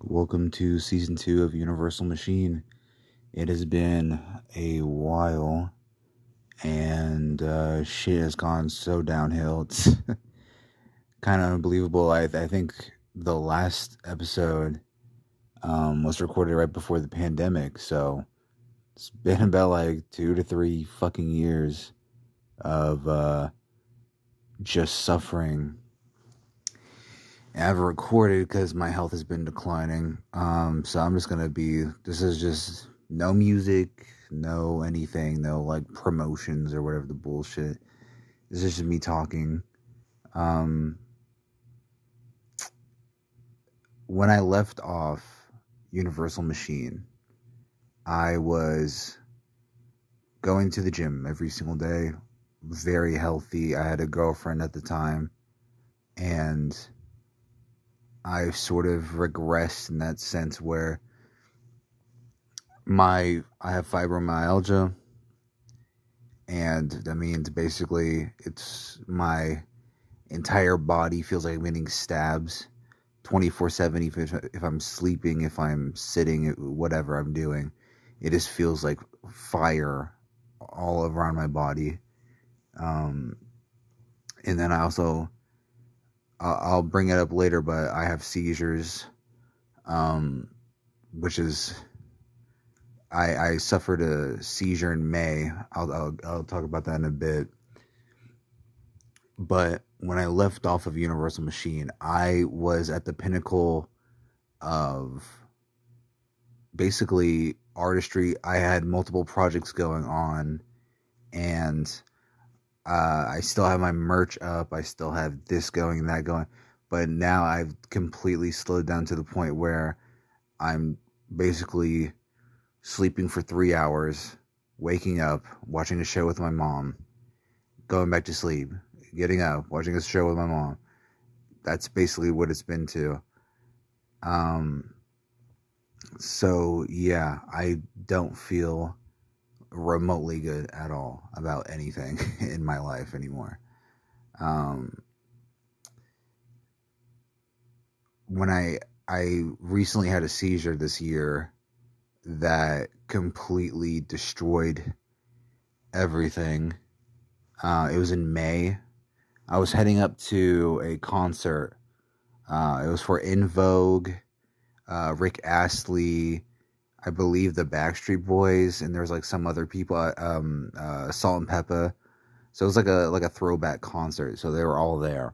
Welcome to season 2 of Universal Machine. It has been a while, and shit has gone so downhill. It's kind of unbelievable. I think the last episode was recorded right before the pandemic, so it's been about like 2 to 3 fucking years of just suffering. And I've recorded because my health has been declining. So I'm just gonna be. This is just no music, no anything, no like promotions or whatever the bullshit. This is just me talking. Um, when I left off Universal Machine, I was going to the gym every single day, very healthy. I had a girlfriend at the time, and I sort of regressed in that sense where I have fibromyalgia, and that means basically it's my entire body feels like I'm getting stabs 24/7, even if I'm sleeping, if I'm sitting, whatever I'm doing. It just feels like fire all around my body. And then I also, I'll bring it up later, but I have seizures, which is, I suffered a seizure in May. I'll talk about that in a bit. But when I left off of Universal Machine, I was at the pinnacle of basically artistry. I had multiple projects going on, and I still have my merch up. I still have this going and that going. But now I've completely slowed down to the point where I'm basically sleeping for 3 hours, waking up, watching a show with my mom, going back to sleep, getting up, watching a show with my mom. That's basically what it's been to. So yeah, I don't feel remotely good at all about anything in my life anymore. When I recently had a seizure this year that completely destroyed everything. It was in May. I was heading up to a concert. It was for In Vogue, Rick Astley, I believe the Backstreet Boys, and there was like some other people, Salt and Pepper. So it was like a throwback concert. So they were all there,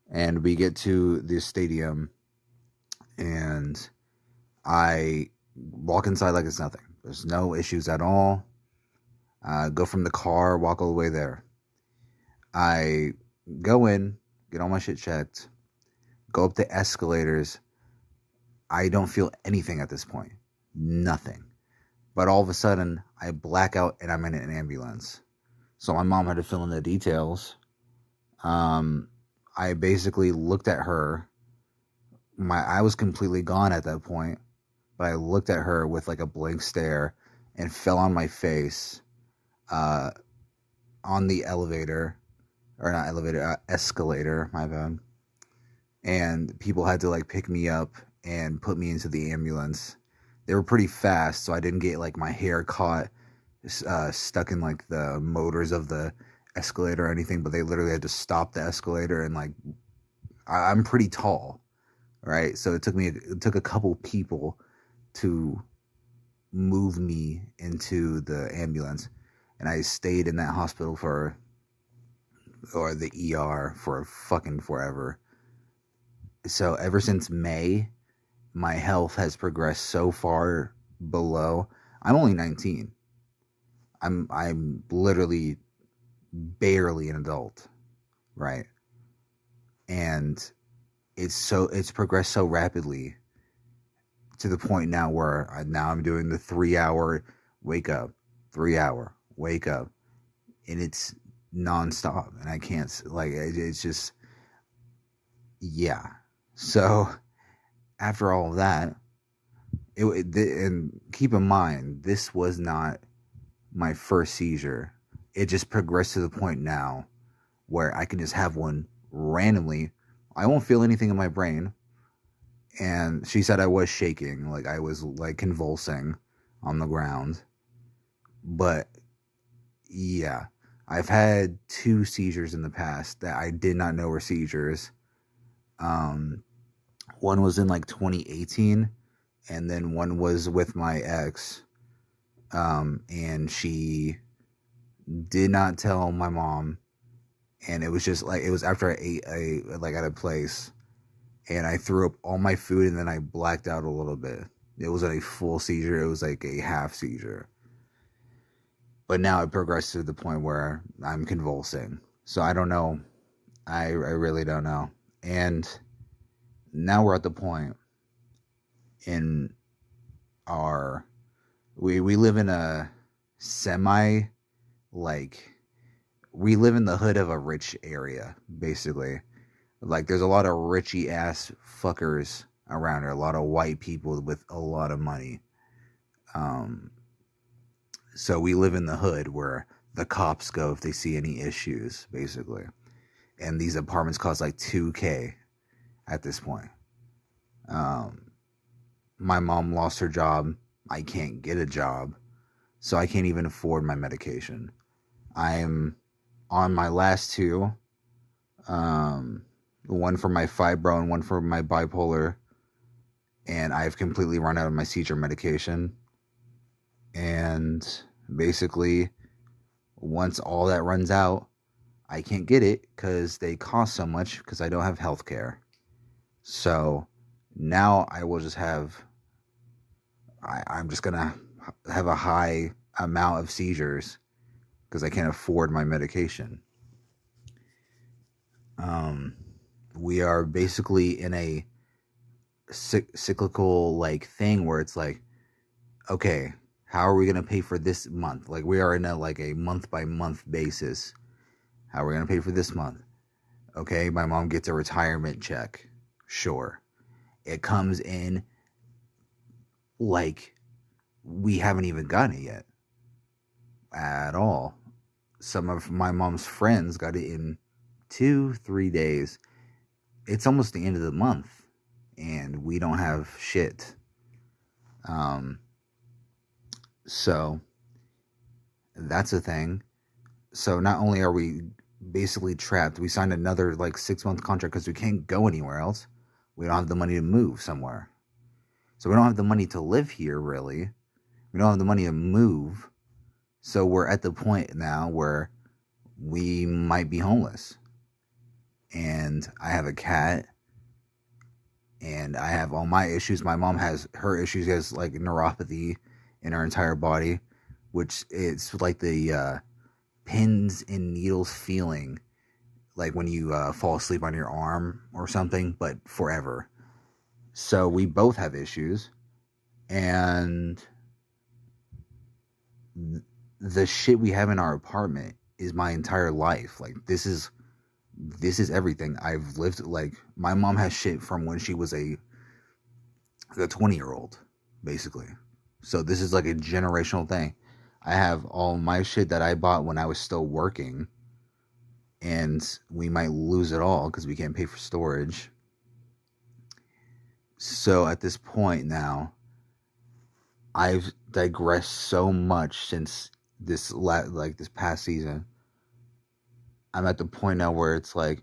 and we get to the stadium, and I walk inside like it's nothing. There's no issues at all. Go from the car, walk all the way there. I go in, get all my shit checked, go up the escalators. I don't feel anything at this point. Nothing. But all of a sudden, I black out and I'm in an ambulance. So my mom had to fill in the details. I basically looked at her. I was completely gone at that point. But I looked at her with like a blank stare and fell on my face on the escalator, my bad. And people had to like pick me up and put me into the ambulance. They were pretty fast, so I didn't get like my hair caught stuck in like the motors of the escalator or anything, but they literally had to stop the escalator. And like I'm pretty tall, right? So it took a couple people to move me into the ambulance, and I stayed in that hospital or the ER for fucking forever. So ever since May, my health has progressed so far below. I'm only 19. I'm literally barely an adult, right? And it's progressed so rapidly to the point now where now I'm doing the 3 hour wake up, 3 hour wake up, and it's nonstop, and I can't like it's just yeah. So after all of that, and keep in mind, this was not my first seizure. It just progressed to the point now where I can just have one randomly. I won't feel anything in my brain. And she said I was shaking, like I was like convulsing on the ground. But yeah, I've had 2 seizures in the past that I did not know were seizures. Um, One was in like 2018, and then one was with my ex. And she did not tell my mom, and it was just like it was after I ate like at a place, and I threw up all my food, and then I blacked out a little bit. It wasn't a full seizure; it was like a half seizure. But now it progressed to the point where I'm convulsing. So I don't know. I really don't know. And now we're at the point in our we live in a semi, like, we live in the hood of a rich area, basically. Like, there's a lot of richy ass fuckers around here, a lot of white people with a lot of money. Um, so we live in the hood where the cops go if they see any issues, basically. And these apartments cost like $2K at this point. My mom lost her job. I can't get a job, so I can't even afford my medication. I'm on my last 2, one for my fibro and one for my bipolar, and I've completely run out of my seizure medication. And basically, once all that runs out, I can't get it because they cost so much because I don't have health care. So now I will just have, I'm just going to have a high amount of seizures because I can't afford my medication. We are basically in a cyclical like thing where it's like, okay, how are we going to pay for this month? Like, we are in a like a month by month basis. How are we going to pay for this month? Okay, my mom gets a retirement check. Sure. It comes in like we haven't even gotten it yet at all. Some of my mom's friends got it in 2-3 days. It's almost the end of the month and we don't have shit. So that's a thing. So not only are we basically trapped, we signed another like 6-month contract because we can't go anywhere else. We don't have the money to move somewhere. So we don't have the money to live here, really. We don't have the money to move. So we're at the point now where we might be homeless. And I have a cat. And I have all my issues. My mom has her issues. She has like neuropathy in her entire body, which it's like the pins and needles feeling, like when you fall asleep on your arm or something, but forever. So we both have issues, and the shit we have in our apartment is my entire life. Like, this is everything I've lived. Like, my mom has shit from when she was a 20-year-old, basically. So this is like a generational thing. I have all my shit that I bought when I was still working, and we might lose it all because we can't pay for storage. So at this point now, I've digressed so much since this past season. I'm at the point now where it's like,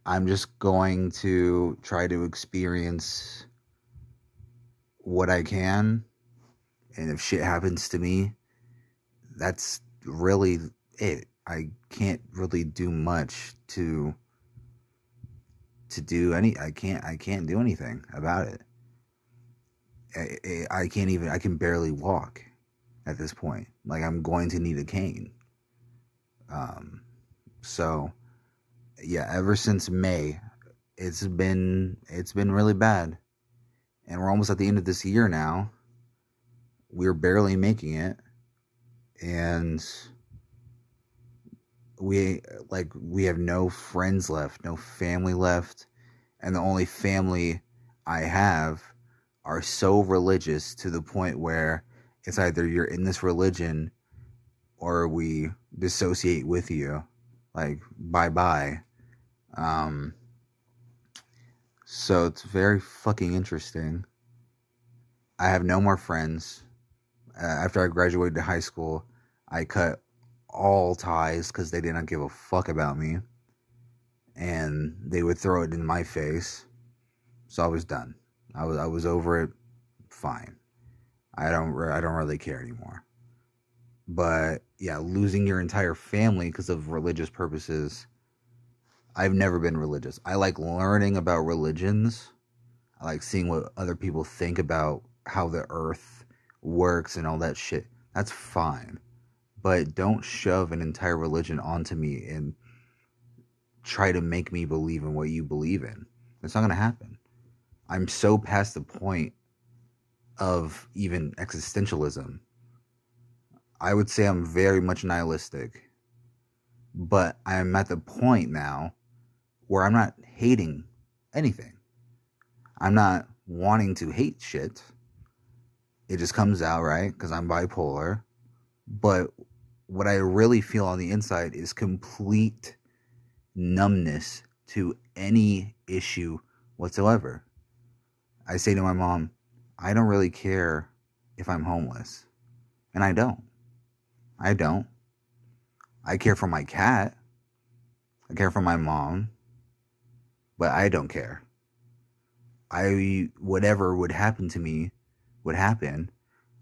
I'm just going to try to experience what I can, and if shit happens to me, that's really it. I can't really do much to do any. I can't do anything about it. I can barely walk at this point. Like, I'm going to need a cane. So yeah, ever since May, it's been really bad. And we're almost at the end of this year now. We're barely making it. And we have no friends left, no family left. And the only family I have are so religious to the point where it's either you're in this religion or we dissociate with you. Like, bye-bye. So it's very fucking interesting. I have no more friends. After I graduated high school, I cut all ties because they didn't give a fuck about me, and they would throw it in my face. So I was done. I was over it. Fine. I don't really care anymore. But yeah, losing your entire family because of religious purposes. I've never been religious. I like learning about religions. I like seeing what other people think about how the earth works and all that shit. That's fine. But don't shove an entire religion onto me and try to make me believe in what you believe in. That's not going to happen. I'm so past the point of even existentialism. I would say I'm very much nihilistic. But I'm at the point now where I'm not hating anything. I'm not wanting to hate shit. It just comes out, right? Because I'm bipolar. But what I really feel on the inside is complete numbness to any issue whatsoever. I say to my mom, I don't really care if I'm homeless. And I don't. I don't. I care for my cat. I care for my mom. But I don't care. Whatever would happen to me would happen.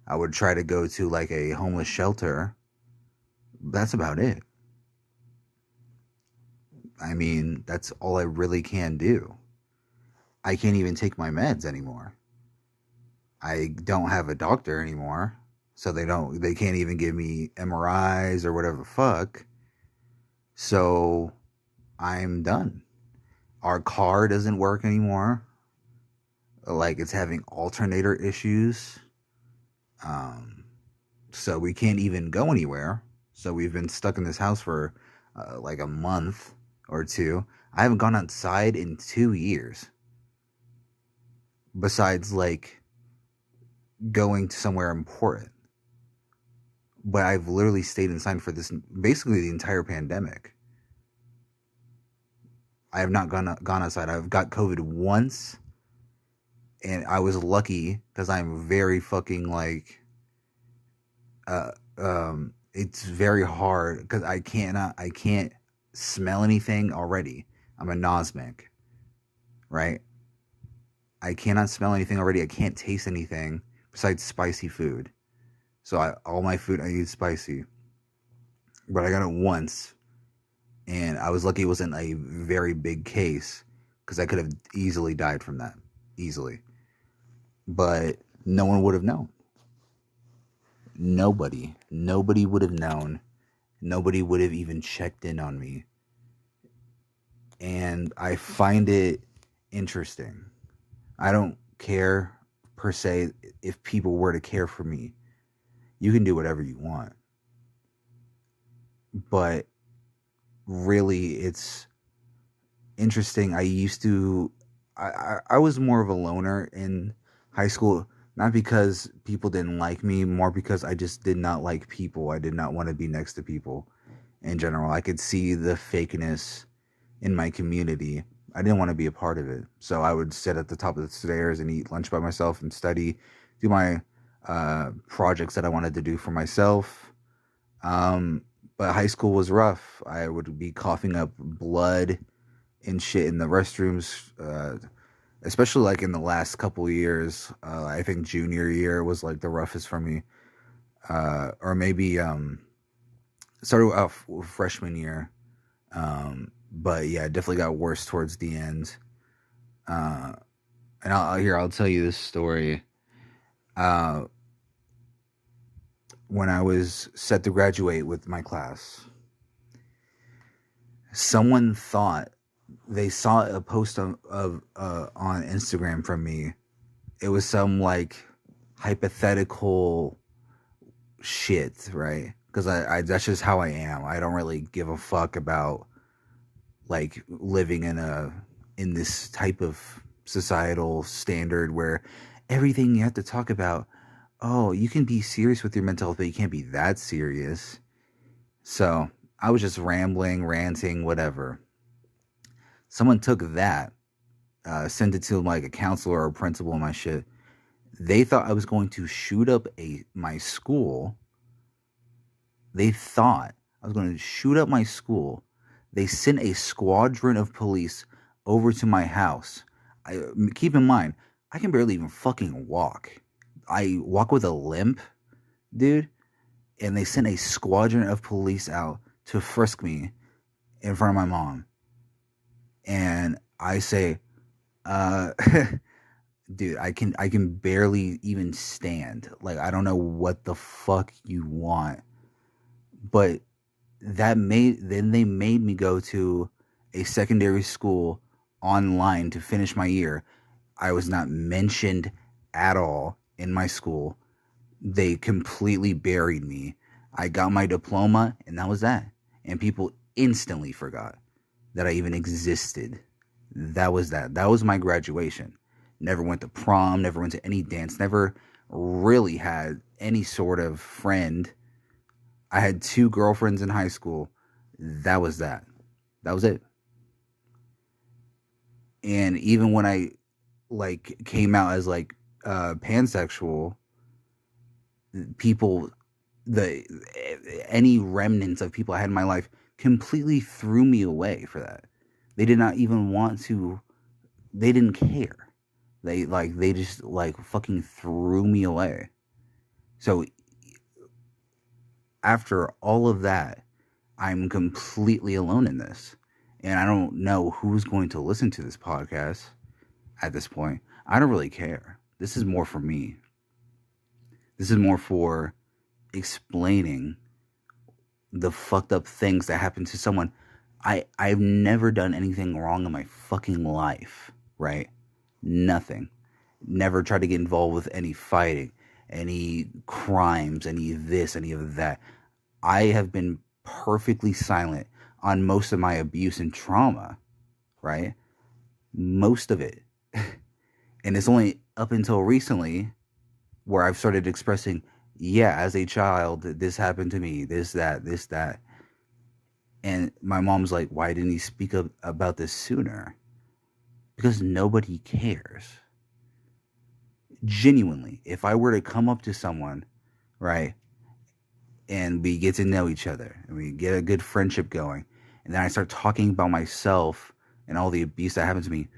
I would try to go to like a homeless shelter. That's about it. I mean, that's all I really can do. I can't even take my meds anymore. I don't have a doctor anymore. So they can't even give me MRIs or whatever the fuck. So I'm done. Our car doesn't work anymore. Like it's having alternator issues. So we can't even go anywhere. So we've been stuck in this house for like a month or two. I haven't gone outside in 2 years. Besides like going to somewhere important. But I've literally stayed inside for this basically the entire pandemic. I have not gone outside. I've got COVID once, and I was lucky because I'm very fucking like it's very hard because I can't smell anything already. I'm a nosmic, right? I cannot smell anything already. I can't taste anything besides spicy food. So all my food I eat spicy. But I got it once, and I was lucky it wasn't a very big case because I could have easily died from that. Easily. But no one would have known. Nobody would have known. Nobody would have even checked in on me. And I find it interesting. I don't care per se if people were to care for me. You can do whatever you want. But really, it's interesting. I was more of a loner in high school, not because people didn't like me, more because I just did not like people. I did not want to be next to people in general. I could see the fakeness in my community. I didn't want to be a part of it. So I would sit at the top of the stairs and eat lunch by myself and study, do my projects that I wanted to do for myself. But high school was rough. I would be coughing up blood and shit in the restrooms, especially like in the last couple of years. I think junior year was like the roughest for me, or maybe started off freshman year. But yeah, it definitely got worse towards the end. And I'll tell you this story. When I was set to graduate with my class, someone thought they saw a post on Instagram from me. It was some like hypothetical shit, right? Because I that's just how I am. I don't really give a fuck about like living in this type of societal standard where everything you have to talk about, oh, you can be serious with your mental health, but you can't be that serious. So I was just rambling, ranting, whatever. Someone took that sent it to like a counselor or a principal and my shit. They thought I was going to shoot up my school. They thought I was going to shoot up my school. They sent a squadron of police over to my house. Keep in mind, I can barely even fucking walk. I walk with a limp, dude. And they sent a squadron of police out to frisk me in front of my mom. And I say, dude, I can barely even stand. Like, I don't know what the fuck you want. But then they made me go to a secondary school online to finish my year. I was not mentioned at all in my school. They completely buried me. I got my diploma, and that was that. And people instantly forgot that I even existed. That was that. That was my graduation. Never went to prom, never went to any dance, never really had any sort of friend. I had 2 girlfriends in high school. That was that. That was it. And even when I like came out as like pansexual, people, any remnants of people I had in my life completely threw me away for that. They did not even want to. They didn't care. They just like fucking threw me away. So after all of that, I'm completely alone in this. And I don't know who's going to listen to this podcast at this point. I don't really care. This is more for me. This is more for explaining the fucked up things that happen to someone. I've never done anything wrong in my fucking life, right? Nothing. Never tried to get involved with any fighting, any crimes, any of this, any of that. I have been perfectly silent on most of my abuse and trauma, right? Most of it. And it's only up until recently where I've started expressing, yeah, as a child, this happened to me, this, that. And my mom's like, why didn't you speak up about this sooner? Because nobody cares. Genuinely, if I were to come up to someone, right, and we get to know each other, and we get a good friendship going, and then I start talking about myself and all the abuse that happened to me,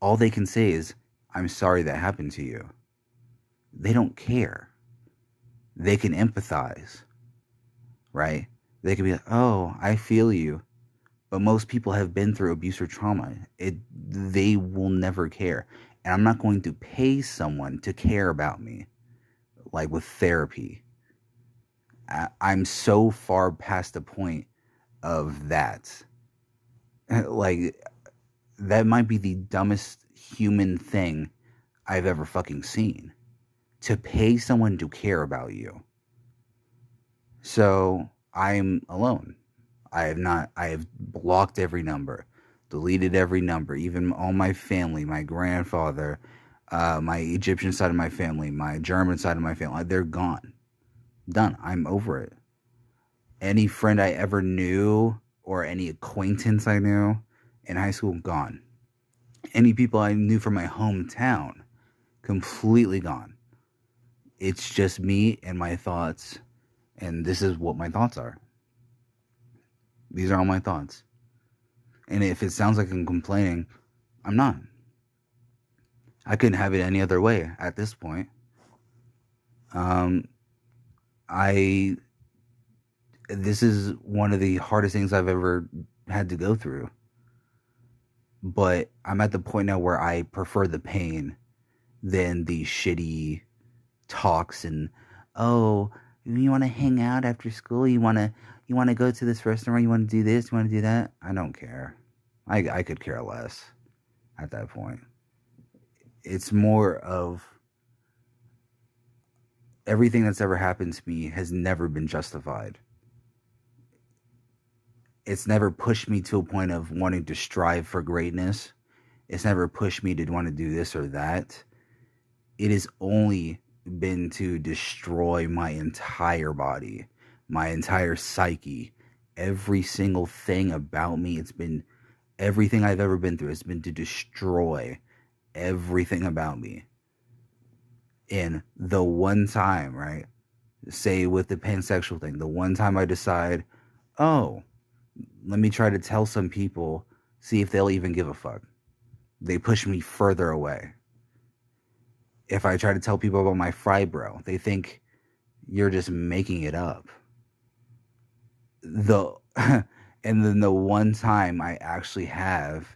all they can say is, I'm sorry that happened to you. They don't care. They can empathize, right? They can be like, oh, I feel you. But most people have been through abuse or trauma. They will never care. And I'm not going to pay someone to care about me, like with therapy. I'm so far past the point of that. Like, that might be the dumbest human thing I've ever fucking seen. To pay someone to care about you. So I'm alone. I have blocked every number, deleted every number, even all my family, my grandfather, my Egyptian side of my family, my German side of my family, they're gone. Done. I'm over it. Any friend I ever knew or any acquaintance I knew in high school, gone. Any people I knew from my hometown, completely gone. It's just me and my thoughts, and this is what my thoughts are. These are all my thoughts. And if it sounds like I'm complaining, I'm not. I couldn't have it any other way at this point. This is one of the hardest things I've ever had to go through. But I'm at the point now where I prefer the pain than the shitty talks and, oh, you want to hang out after school? You want to go to this restaurant? You want to do this? You want to do that? I don't care. I could care less at that point. It's more of everything that's ever happened to me has never been justified. It's never pushed me to a point of wanting to strive for greatness. It's never pushed me to want to do this or that. It has only been to destroy my entire body, my entire psyche, every single thing about me. It's been Everything I've ever been through has been to destroy everything about me. And the one time, right, say with the pansexual thing, the one time I decide, oh, let me try to tell some people, see if they'll even give a fuck, they push me further away. If I try to tell people about my fibro, they think you're just making it up. The and then the one time I actually have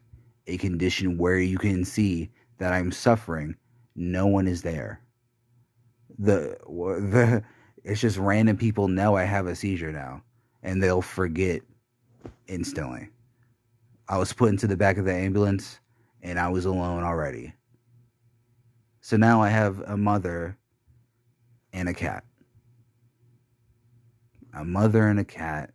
a condition where you can see that I'm suffering, no one is there. The it's just random people know I have a seizure now, and they'll forget instantly. I was put into the back of the ambulance, and I was alone already. So now I have a mother and a cat. A mother and a cat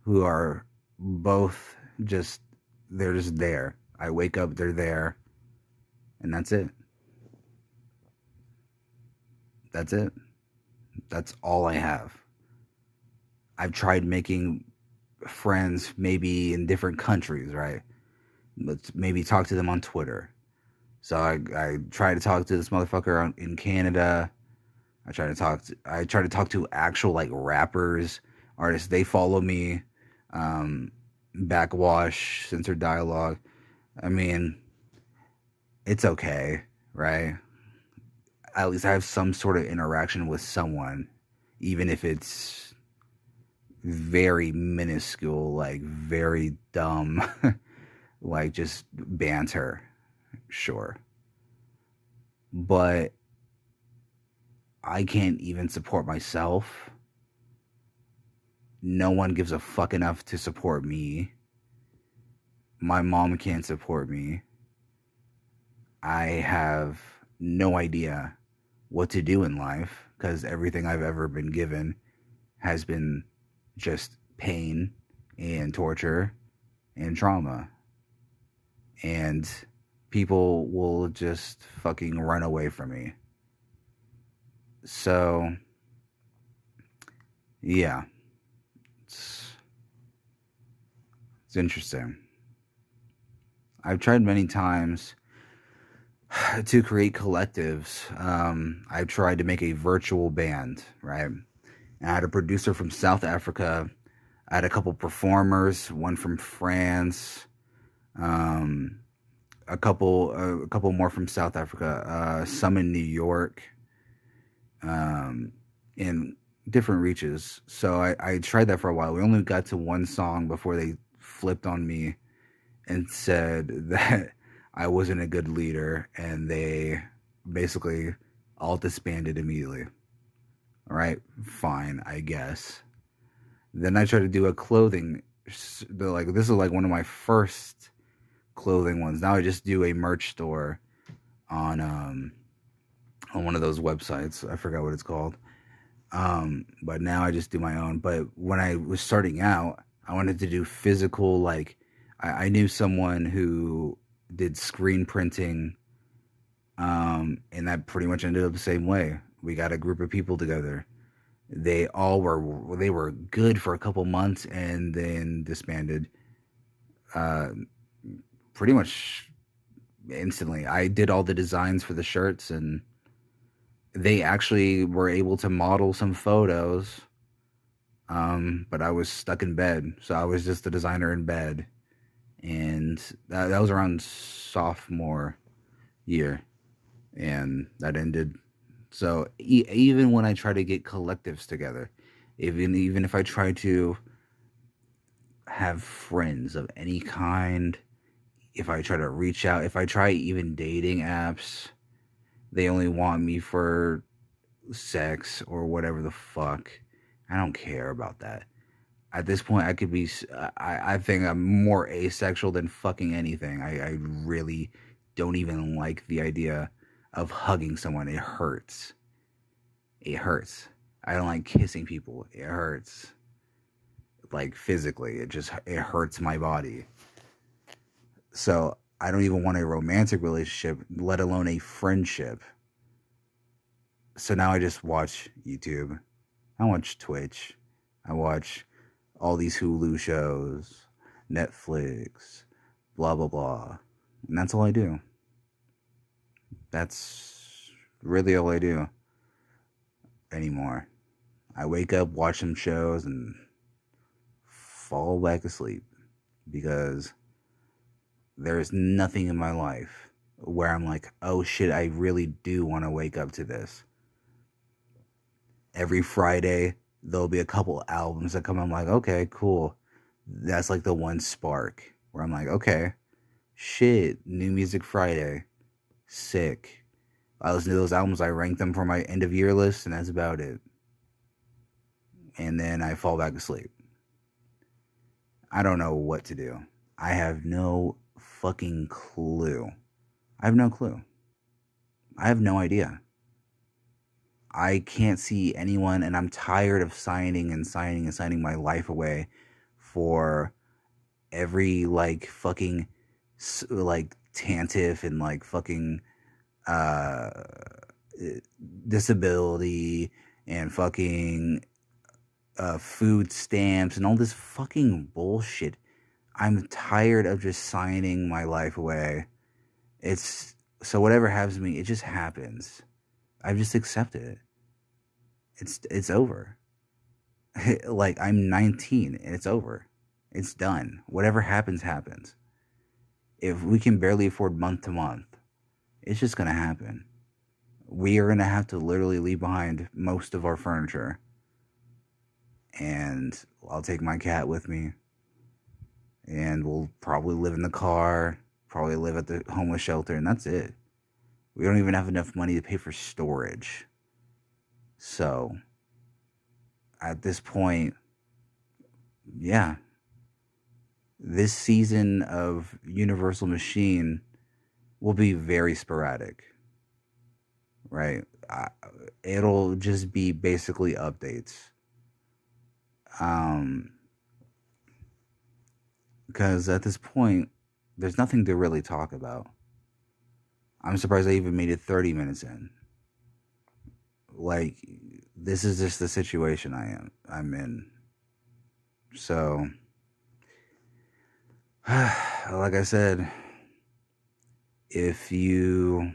who are both just, they're just there. I wake up, they're there, and that's it. That's it. That's all I have. I've tried making friends maybe in different countries, right? Let's maybe talk to them on Twitter. So I try to talk to this motherfucker in Canada. I try to talk to actual like rappers, artists. They follow me. Backwash, Censored Dialogue. I mean, it's okay, right? At least I have some sort of interaction with someone, even if it's very minuscule, like very dumb, like just banter, sure. But I can't even support myself. No one gives a fuck enough to support me. My mom can't support me. I have no idea what to do in life because everything I've ever been given has been just pain and torture and trauma. And people will just fucking run away from me. So, yeah. It's interesting. I've tried many times to create collectives. I've tried to make a virtual band, right? And I had a producer from South Africa. I had a couple performers, one from France, a couple more from South Africa, some in New York, in different reaches. So I tried that for a while. We only got to one song before they flipped on me and said that I wasn't a good leader, and they basically all disbanded immediately. All right, fine, I guess. Then I tried to do a clothing. They're like, this is like one of my first clothing ones. Now I just do a merch store on one of those websites. I forgot what it's called. But now I just do my own. But when I was starting out, I wanted to do physical, like I knew someone who did screen printing, and that pretty much ended up the same way. We got a group of people together. They were good for a couple months and then disbanded, pretty much instantly. I did all the designs for the shirts, and they actually were able to model some photos, but I was stuck in bed, so I was just the designer in bed. And that was around sophomore year, and that ended. So even when I try to get collectives together, even if I try to have friends of any kind, if I try to reach out, if I try even dating apps, they only want me for sex or whatever the fuck. I don't care about that. At this point, I could be, I think I'm more asexual than fucking anything. I really don't even like the idea of hugging someone. It hurts. It hurts. I don't like kissing people. It hurts. Like physically, it hurts my body. So I don't even want a romantic relationship, let alone a friendship. So now I just watch YouTube. I watch Twitch. I watch all these Hulu shows, Netflix, blah, blah, blah. And that's all I do. That's really all I do anymore. I wake up, watch some shows, and fall back asleep because there's nothing in my life where I'm like, oh shit, I really do want to wake up to this. Every Friday, there'll be a couple albums that come. I'm like, okay, cool. That's like the one spark where I'm like, okay, shit, New Music Friday. Sick. I listen to those albums, I rank them for my end of year list, and that's about it. And then I fall back asleep. I don't know what to do. I have no fucking clue. I have no clue. I have no idea. I can't see anyone, and I'm tired of signing my life away for every like fucking like tantif and like fucking disability and fucking food stamps and all this fucking bullshit. I'm tired of just signing my life away. It's so whatever happens to me, it just happens. I've just accepted it. It's over. Like I'm 19 and it's over. It's done. Whatever happens, happens. If we can barely afford month to month, it's just gonna happen. We are gonna have to literally leave behind most of our furniture. And I'll take my cat with me. And we'll probably live in the car, probably live at the homeless shelter, and that's it. We don't even have enough money to pay for storage. So, at this point, yeah. This season of Universal Machine will be very sporadic, right? It'll just be basically updates. Because at this point, there's nothing to really talk about. I'm surprised I even made it 30 minutes in. Like, this is just the situation I'm in. So, like I said, if you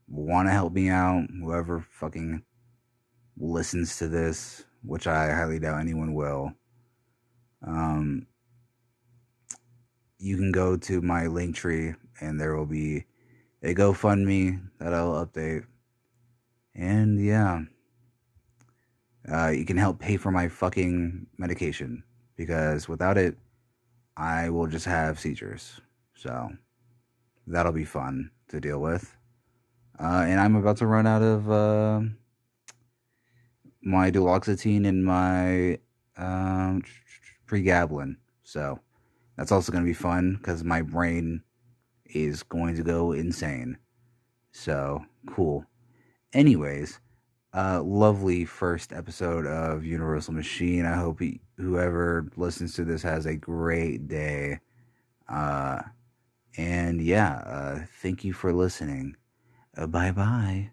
want to help me out, whoever fucking listens to this, which I highly doubt anyone will, you can go to my link tree and there will be a GoFundMe that I'll update. And yeah, you can help pay for my fucking medication because without it, I will just have seizures. So that'll be fun to deal with. And I'm about to run out of my duloxetine and my pregabalin. So that's also going to be fun because my brain is going to go insane. So cool. Anyways, lovely first episode of Universal Machine. I hope whoever listens to this has a great day. And yeah, thank you for listening. Bye bye.